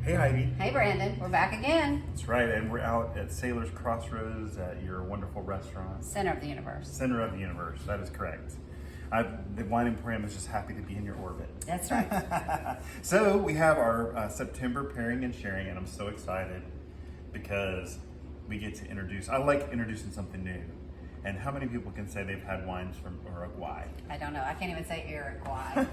Hey Heidi. Hey Brandon, we're back again. That's right, and we're out at Sailor's Crossroads at your wonderful restaurant. Center of the universe. Center of the universe, that is correct. The Wine Emporium is just happy to be in your orbit. That's right. So we have our September pairing and sharing, and I'm so excited because we get to introduce, I like introducing something new. And how many people can say they've had wines from Uruguay? I don't know, I can't even say Uruguay.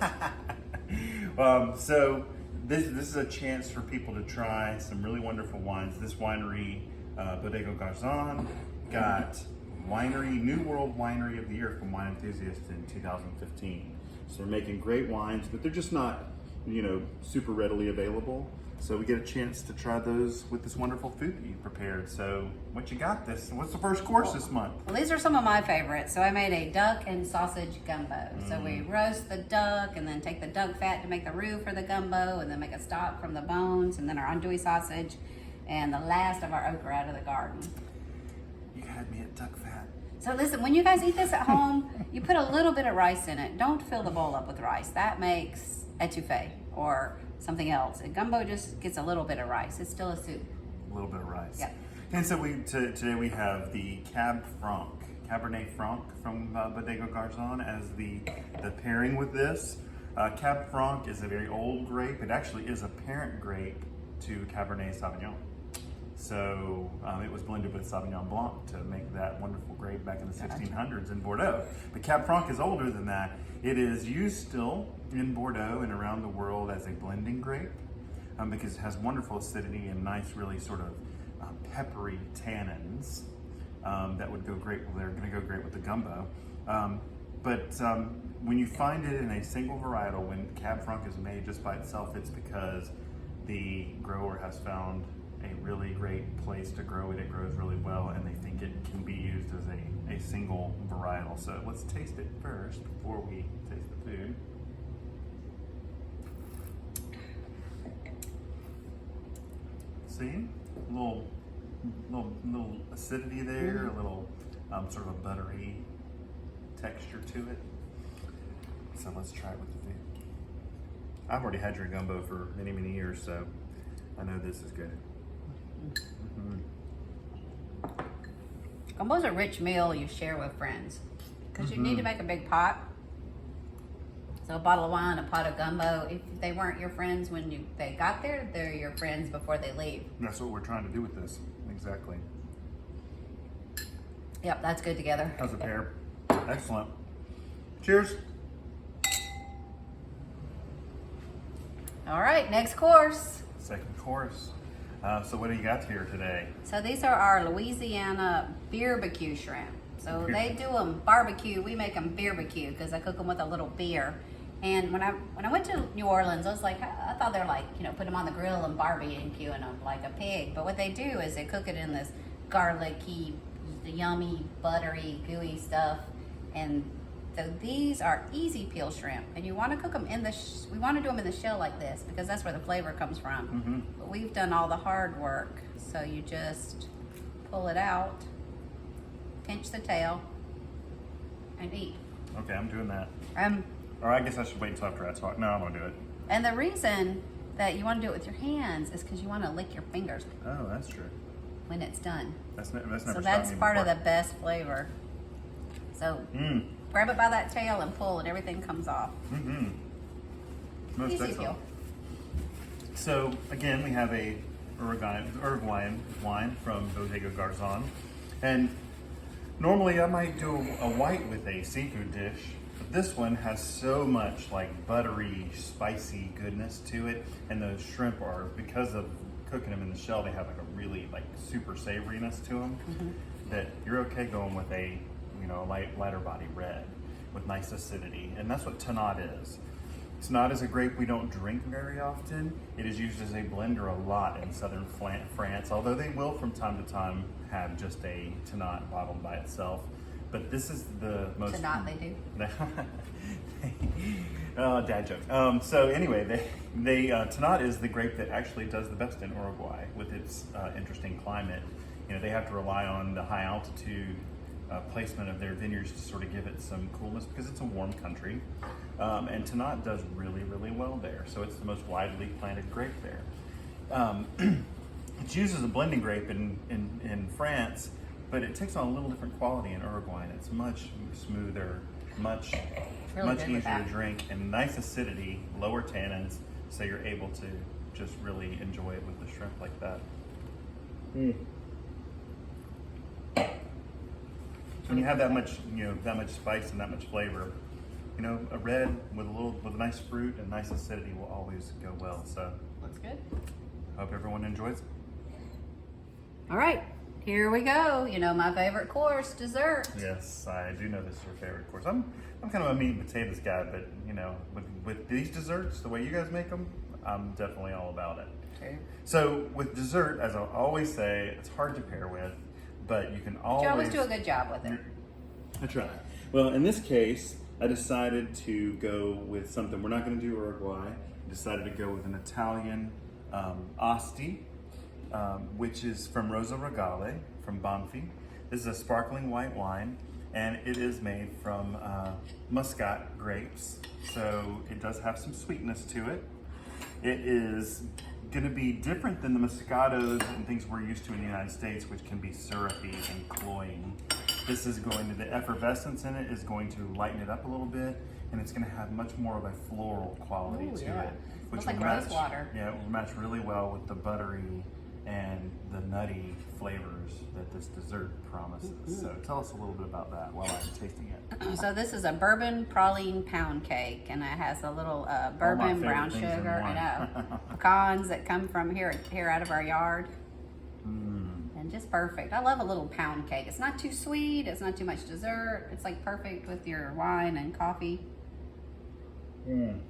So this is a chance for people to try some really wonderful wines. This winery, Bodega Garzon, got New World Winery of the Year from Wine Enthusiast in 2015. So they're making great wines, but they're just not, super readily available. So we get a chance to try those with this wonderful food that you prepared. So what you got what's the first course this month? Well, these are some of my favorites. So I made a duck and sausage gumbo. So we roast the duck and then take the duck fat to make the roux for the gumbo and then make a stock from the bones and then our andouille sausage and the last of our okra out of the garden. You had me at duck fat. So listen, when you guys eat this at home, you put a little bit of rice in it. Don't fill the bowl up with rice. That makes etouffee or something else. A gumbo just gets a little bit of rice. It's still a soup. A little bit of rice. Yeah. And so today we have the Cabernet Franc from Bodega Garzon as the pairing with this. Cab Franc is a very old grape. It actually is a parent grape to Cabernet Sauvignon. So it was blended with Sauvignon Blanc to make that wonderful grape back in the 1600s in Bordeaux. But Cab Franc is older than that. It is used still in Bordeaux and around the world as a blending grape because it has wonderful acidity and nice, really sort of peppery tannins that would go great. Well, they're going to go great with the gumbo. But when you find it in a single varietal, when Cab Franc is made just by itself, it's because the grower has found a really great place to grow it. It grows really well, and they think it can be used as a single varietal. So let's taste it first before we taste the food. See, a little acidity there, a little sort of a buttery texture to it. So let's try it with the food. I've already had your gumbo for many, many years, so I know this is good. Gumbo's a rich meal you share with friends because you need to make a big pot. So a bottle of wine, a pot of gumbo. If they weren't your friends when they got there, they're your friends before they leave. That's what we're trying to do with this. Exactly. Yep, that's good together. How's a pair? Excellent. Cheers. All right, next course. Second course. So what do you got here today? So these are our Louisiana barbecue shrimp. So they do them barbecue. We make them barbecue because I cook them with a little beer. And when I went to New Orleans, I was like, I thought they're like, put them on the grill and barbecuing them like a pig. But what they do is they cook it in this garlicky, yummy, buttery, gooey stuff. And so these are easy peel shrimp, and you want to cook them in we want to do them in the shell like this because that's where the flavor comes from. But we've done all the hard work, so you just pull it out, pinch the tail, and eat. Okay, I'm doing that. Um, Or I guess I should wait until after I talk. No, I'm gonna do it. and the reason that you want to do it with your hands is because you want to lick your fingers Oh, that's true. when it's done. That's never So that's part of the best flavor. So grab it by that tail and pull, and everything comes off. Most Easy excellent. peel. So again, we have a Uruguayan wine from Bodega Garzon, and normally I might do a white with a seafood dish, but this one has so much like buttery, spicy goodness to it, and those shrimp are, because of cooking them in the shell, they have like a really like super savoriness to them that you're okay going with a lighter body red with nice acidity, and that's what Tannat is. Tannat is a grape we don't drink very often. It is used as a blender a lot in southern France, although they will from time to time have just a Tannat bottled by itself. But this is the most... Tannat they do. Dad joke. So anyway, Tannat is the grape that actually does the best in Uruguay with its interesting climate. They have to rely on the high altitude placement of their vineyards to sort of give it some coolness because it's a warm country. And Tannat does really, really well there. So it's the most widely planted grape there. It's used as a blending grape in France, but it takes on a little different quality in Uruguay. And it's much smoother, much Really much good with easier that. to drink, and nice acidity, lower tannins, so you're able to just really enjoy it with the shrimp like that. When you have that much, that much spice and that much flavor, a red with a nice fruit and nice acidity will always go well. So, Looks good. hope everyone enjoys it. All right, here we go. My favorite course, dessert. Yes, I do know this is your favorite course. I'm kind of a meat and potatoes guy, but with these desserts, the way you guys make them, I'm definitely all about it. True. So with dessert, as I always say, it's hard to pair with, but you can You always always do a good job with it. I try. Well, in this case, I decided to go with something. We're not going to do Uruguay. I decided to go with an Italian Asti, which is from Rosa Regale from Banfi. This is a sparkling white wine, and it is made from Muscat grapes. So it does have some sweetness to it. It is going to be different than the Moscatos and things we're used to in the United States, which can be syrupy and cloying. This is the effervescence in it is going to lighten it up a little bit, and it's going to have much more of a floral quality Ooh, to yeah. it. Smells will like match, rose water. Yeah, it will match really well with the buttery and the nutty flavors that this dessert promises. So tell us a little bit about that while I'm tasting it. So this is a bourbon praline pound cake, and it has a little bourbon, favorite brown things in sugar. one. I know pecans that come from here out of our yard, and just perfect. I love a little pound cake. It's not too sweet. It's not too much dessert. It's like perfect with your wine and coffee. And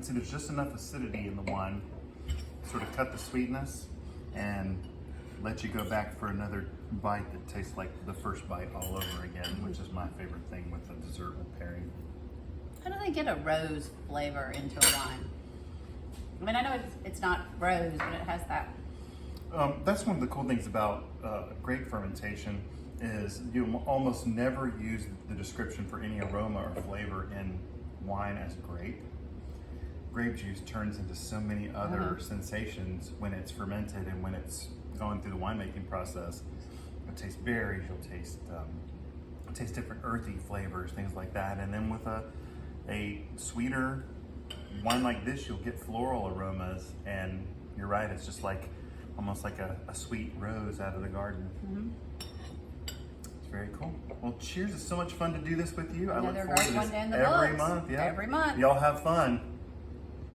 so there's just enough acidity in the wine, sort of cut the sweetness and let you go back for another bite that tastes like the first bite all over again, which is my favorite thing with the dessert pairing. How do they get a rose flavor into a wine? I mean, I know it's not rose, but it has that. That's one of the cool things about grape fermentation is you almost never use the description for any aroma or flavor in wine as grape. Grape juice turns into so many other sensations when it's fermented and when it's going through the winemaking process. You'll taste berries, you'll taste different earthy flavors, things like that. And then with a sweeter wine like this, you'll get floral aromas. And you're right, it's just almost like a sweet rose out of the garden. It's very cool. Well, cheers! It's so much fun to do this with you. I Another look forward great to one this in the every books. month. Yeah, Every month. Y'all have fun.